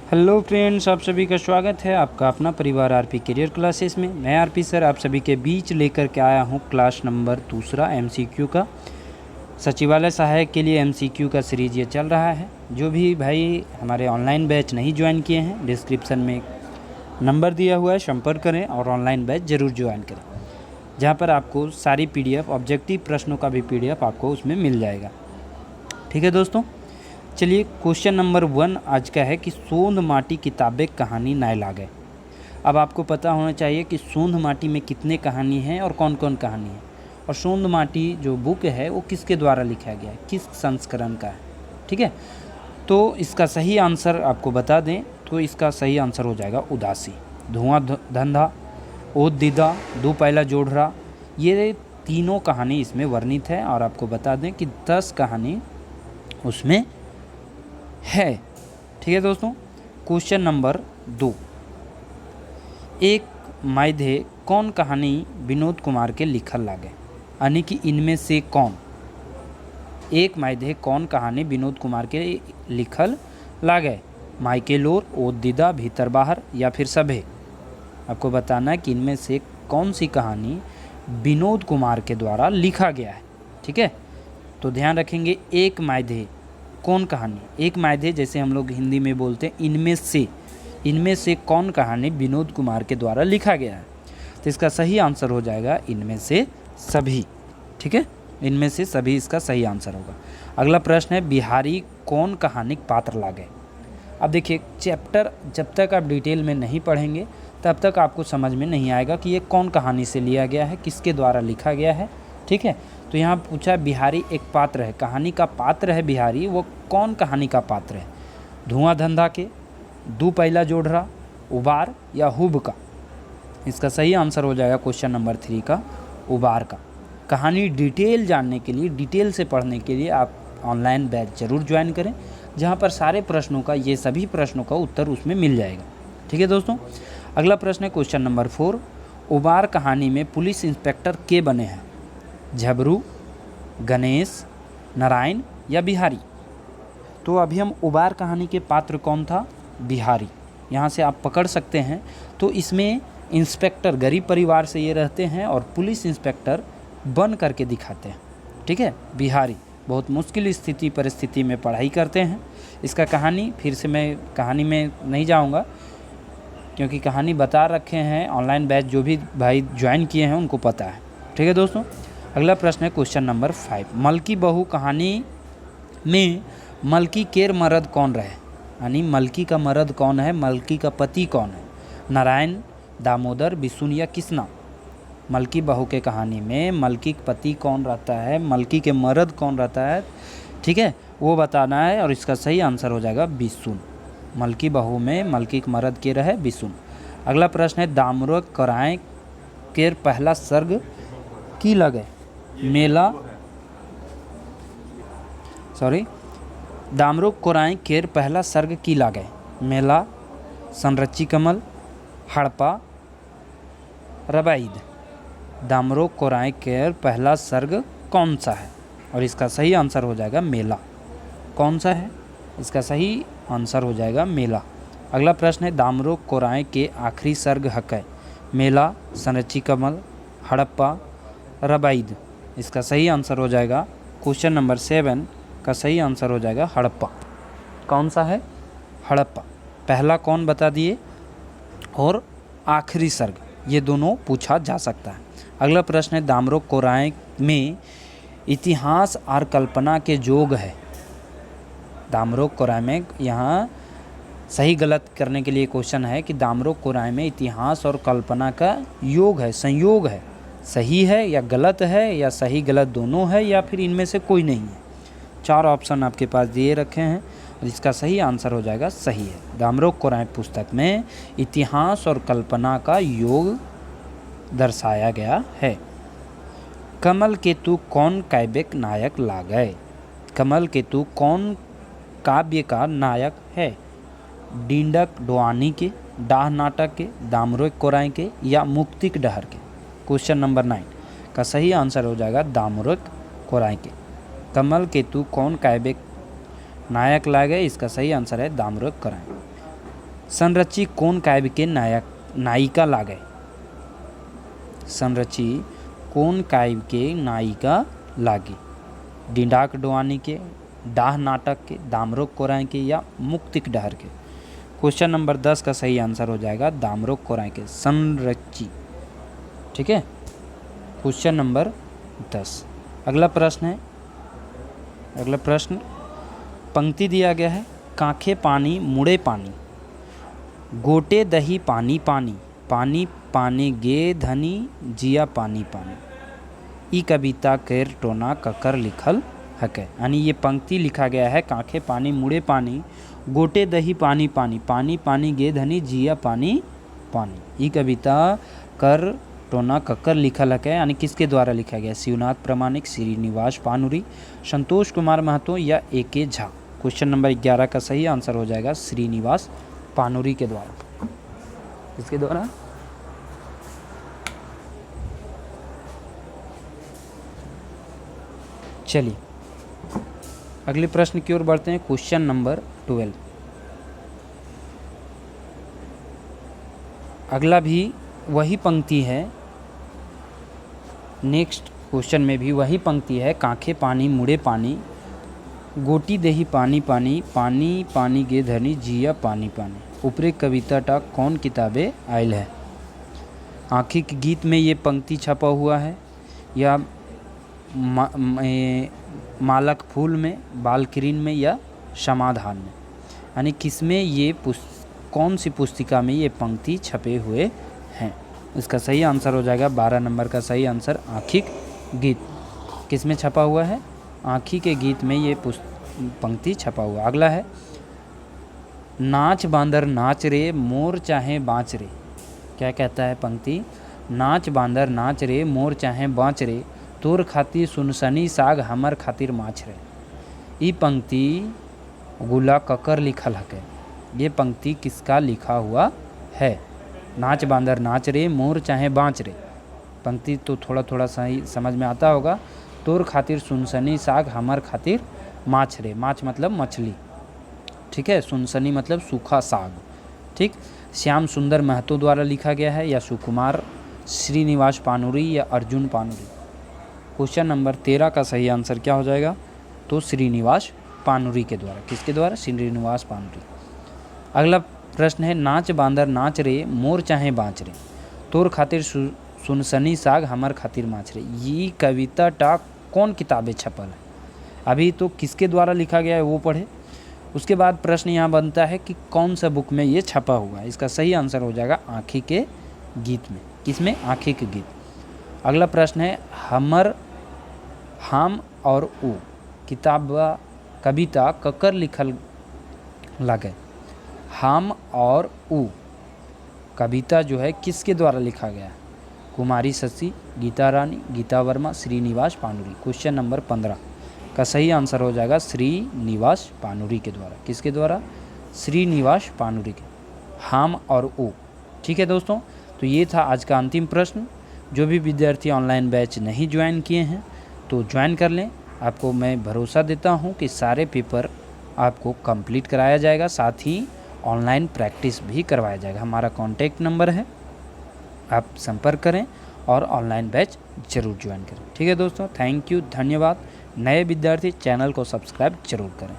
Hello friends, आप सभी का स्वागत है आपका अपना परिवार आरपी करियर क्लासेस में। मैं आरपी सर आप सभी के बीच लेकर के आया हूं क्लास नंबर दूसरा एमसीक्यू का। सचिवालय सहायक के लिए एमसीक्यू का सीरीज़ ये चल रहा है। जो भी भाई हमारे ऑनलाइन बैच नहीं ज्वाइन किए हैं, डिस्क्रिप्शन में नंबर दिया हुआ है, संपर्क करें और ऑनलाइन बैच ज़रूर ज्वाइन करें, जहाँ पर आपको सारी PDF ऑब्जेक्टिव प्रश्नों का भी PDF आपको उसमें मिल जाएगा। ठीक है दोस्तों, चलिए क्वेश्चन नंबर 1 आज का है कि सोंध माटी किताबें कहानी नाय लागे। अब आपको पता होना चाहिए कि सोंध माटी में कितने कहानी हैं और कौन कौन कहानी है, और सोंध माटी जो बुक है वो किसके द्वारा लिखा गया है, किस संस्करण का है। ठीक है, तो इसका सही आंसर आपको बता दें तो इसका सही आंसर हो जाएगा उदासी। धुआं धंधा, ओद दीदा, दो पहला जोड़रा, ये तीनों कहानी इसमें वर्णित है। और आपको बता दें कि 10 कहानी उसमें है। ठीक है दोस्तों, क्वेश्चन नंबर 2, एक मायधे कौन कहानी विनोद कुमार के लिखल लागे, यानी कि इनमें से कौन, एक मायधे कौन कहानी विनोद कुमार के लिखल लागे, माइके लोर, ओद दीदा, भीतर बाहर या फिर सभे। आपको बताना है कि इनमें से कौन सी कहानी विनोद कुमार के द्वारा लिखा गया है। ठीक है, तो ध्यान रखेंगे, एक मायधे कौन कहानी, एक मायधे जैसे हम लोग हिंदी में बोलते हैं इनमें से कौन कहानी विनोद कुमार के द्वारा लिखा गया है। तो इसका सही आंसर हो जाएगा इनमें से सभी। ठीक है, इनमें से सभी इसका सही आंसर होगा। अगला प्रश्न है, बिहारी कौन कहानिक पात्र लागे। अब देखिए, चैप्टर जब तक आप डिटेल में नहीं पढ़ेंगे तब तक आपको समझ में नहीं आएगा कि ये कौन कहानी से लिया गया है, किसके द्वारा लिखा गया है। ठीक है, तो यहाँ पूछा बिहारी एक पात्र है, कहानी का पात्र है बिहारी, वो कौन कहानी का पात्र है। धुआं धंधा के, दो पहला जोड़रा, उबार या हुब का। इसका सही आंसर हो जाएगा क्वेश्चन नंबर 3 का उबार का। कहानी डिटेल जानने के लिए, डिटेल से पढ़ने के लिए आप ऑनलाइन बैच ज़रूर ज्वाइन करें, जहाँ पर सारे प्रश्नों का, ये सभी प्रश्नों का उत्तर उसमें मिल जाएगा। ठीक है दोस्तों, अगला प्रश्न है क्वेश्चन नंबर 4, उबार कहानी में पुलिस इंस्पेक्टर के बने हैं, झबरू, गणेश, नारायण या बिहारी। तो अभी हम उबार कहानी के पात्र कौन था, बिहारी, यहाँ से आप पकड़ सकते हैं। तो इसमें इंस्पेक्टर गरीब परिवार से ये रहते हैं और पुलिस इंस्पेक्टर बन करके दिखाते हैं। ठीक है, बिहारी बहुत मुश्किल स्थिति परिस्थिति में पढ़ाई करते हैं। इसका कहानी फिर से मैं कहानी में नहीं जाऊँगा, क्योंकि कहानी बता रखे हैं, ऑनलाइन बैच जो भी भाई ज्वाइन किए हैं उनको पता है। ठीक है दोस्तों, अगला प्रश्न है क्वेश्चन नंबर 5, मलकी बहू कहानी में मलकी केर मर्द कौन रहे, यानी मलकी का मर्द कौन है, मलकी का पति कौन है, नारायण, दामोदर, बिशुन या किसना। मलकी बहू के कहानी में मलकी का पति कौन रहता है, मलकी के मर्द कौन रहता है, ठीक है, वो बताना है। और इसका सही आंसर हो जाएगा बिशुन। मलकी बहू में मलकी के मर्द के रहे बिशुन। अगला प्रश्न है, दामरो कराए केर पहला सर्ग की लगे, मेला, दामरो कोराई केर पहला सर्ग की लागे, मेला, संरची कमल, हड़पा, रबाइद। दामरो कोराई केर पहला सर्ग कौन सा है, और इसका सही आंसर हो जाएगा मेला। कौन सा है, इसका सही आंसर हो जाएगा मेला। अगला प्रश्न है, दामरो कोराई के आखिरी सर्ग हकै, मेला, संरची कमल, हड़प्पा, रबाइद। इसका सही आंसर हो जाएगा क्वेश्चन नंबर 7 का सही आंसर हो जाएगा हड़प्पा। कौन सा है, हड़प्पा। पहला कौन बता दिए, और आखिरी सर्ग, ये दोनों पूछा जा सकता है। अगला प्रश्न है, दामरो कोराई में इतिहास और कल्पना के जोग है। दामरो कोराई में, यहाँ सही गलत करने के लिए क्वेश्चन है कि दामरो कोराई में इतिहास और कल्पना का योग है, संयोग है, सही है या गलत है, या सही गलत दोनों है, या फिर इनमें से कोई नहीं है। 4 ऑप्शन आपके पास दिए रखे हैं और इसका सही आंसर हो जाएगा सही है। दामरो कोराई पुस्तक में इतिहास और कल्पना का योग दर्शाया गया है। कमल केतु कौन काव्य नायक लागे, कमल केतु कौन काव्य का नायक है, डींडक डोआनी के, डाह नाटक के, दामरो कोराई के या मुक्तिक डहर के। क्वेश्चन नंबर 9 का सही आंसर हो जाएगा दामरो कोराई के। कमल केतु कौन काव्य नायक लागे, इसका सही आंसर है दामरो कोराई। संरची कौन काव्य के नायिका लागे। संरची कौन काव्य के नायिका लागे। डिंडाक डोआनी के, डाह नाटक के, दामरोक कोराय के या मुक्तिक डहर के। क्वेश्चन नंबर 10 का सही आंसर हो जाएगा दामरोक कोराय के, संरची। ठीक है, क्वेश्चन नंबर 10। अगला प्रश्न है, अगला प्रश्न पंक्ति दिया गया है, कांखे पानी मुड़े पानी, गोटे दही पानी पानी, पानी पानी गे धनी जिया पानी पानी। ई कविता केर टोना ककर लिखल हके। यानी ये पंक्ति लिखा गया है, कांखे पानी मुड़े पानी, गोटे दही पानी पानी, पानी पानी गे धनी जिया पानी पानी। ई कविता कर टोना ककर लिखल हके, यानी किसके द्वारा लिखा गया। शिवनाथ प्रामाणिक, श्रीनिवास पानुरी, संतोष कुमार महतो या ए.के. झा। क्वेश्चन नंबर 11 का सही आंसर हो जाएगा श्रीनिवास पानुरी के द्वारा। किसके द्वारा। चलिए अगले प्रश्न की ओर बढ़ते हैं। Question number 12। अगला भी वही पंक्ति है, नेक्स्ट क्वेश्चन में भी वही पंक्ति है, कांखे पानी मुड़े पानी, गोटी देही पानी पानी, पानी पानी गे धनी जिया पानी पानी। ऊपरी कविता टा कौन किताबें आयल है। आँखी के गीत में ये पंक्ति छपा हुआ है या मालक फूल में, बालकिरीन में या समाधान में। यानी किसमें ये कौन सी पुस्तिका में ये पंक्ति छपे हुए हैं। इसका सही आंसर हो जाएगा 12 नंबर का सही आंसर आँखी गीत। किस में छपा हुआ है। आँखी के गीत में ये पंक्ति छपा हुआ। अगला है, नाच बांदर नाच रे मोर चाहे बाँच रे। क्या कहता है पंक्ति। नाच बांदर नाच रे मोर चाहे बाँच रे, तोर खातिर सुनसनी साग हमर खातिर माछ रे। ये पंक्ति गुला ककर लिखल हके। ये पंक्ति किसका लिखा हुआ है। नाच बांदर नाच रे मोर चाहे बाँच रे, पंक्ति तो थोड़ा थोड़ा सही समझ में आता होगा। तोर खातिर सुनसनी साग हमर खातिर माछ रे, माछ मतलब मछली, ठीक है। सुनसनी मतलब सूखा साग, ठीक। श्याम सुंदर महतो द्वारा लिखा गया है या सुकुमार, श्रीनिवास पानुरी या अर्जुन पानुरी। क्वेश्चन नंबर 13 का सही आंसर क्या हो जाएगा, तो श्रीनिवास पानुरी के द्वारा। किसके द्वारा, श्रीनिवास पानुरी। अगला प्रश्न है, नाच बांदर नाच रे मोर चाहे बाँच रे, तोर खातिर सुनसनी साग हमर खातिर माछ रे। ये कविता टा कौन किताबें छपल है। अभी तो किसके द्वारा लिखा गया है वो पढ़े। उसके बाद प्रश्न यहाँ बनता है कि कौन सा बुक में ये छपा हुआ है। इसका सही आंसर हो जाएगा आँखी के गीत में। किसमें, आँखी के गीत। अगला प्रश्न है, हमर हम और ऊ किताब कविता ककर लिखल लागे। हम और ऊ कविता जो है किसके द्वारा लिखा गया है। कुमारी शशि, गीता रानी, गीता वर्मा, श्रीनिवास पानुरी। क्वेश्चन नंबर 15 का सही आंसर हो जाएगा श्रीनिवास पानुरी के द्वारा। किसके द्वारा, श्रीनिवास पानुरी के। हम और ऊ, ठीक है दोस्तों। तो ये था आज का अंतिम प्रश्न। जो भी विद्यार्थी ऑनलाइन बैच नहीं ज्वाइन किए हैं तो ज्वाइन कर लें। आपको मैं भरोसा देता हूं कि सारे पेपर आपको कंप्लीट कराया जाएगा, साथ ही ऑनलाइन प्रैक्टिस भी करवाया जाएगा। हमारा कॉन्टैक्ट नंबर है, आप संपर्क करें और ऑनलाइन बैच ज़रूर ज्वाइन करें। ठीक है दोस्तों, थैंक यू, धन्यवाद। नए विद्यार्थी चैनल को सब्सक्राइब जरूर करें।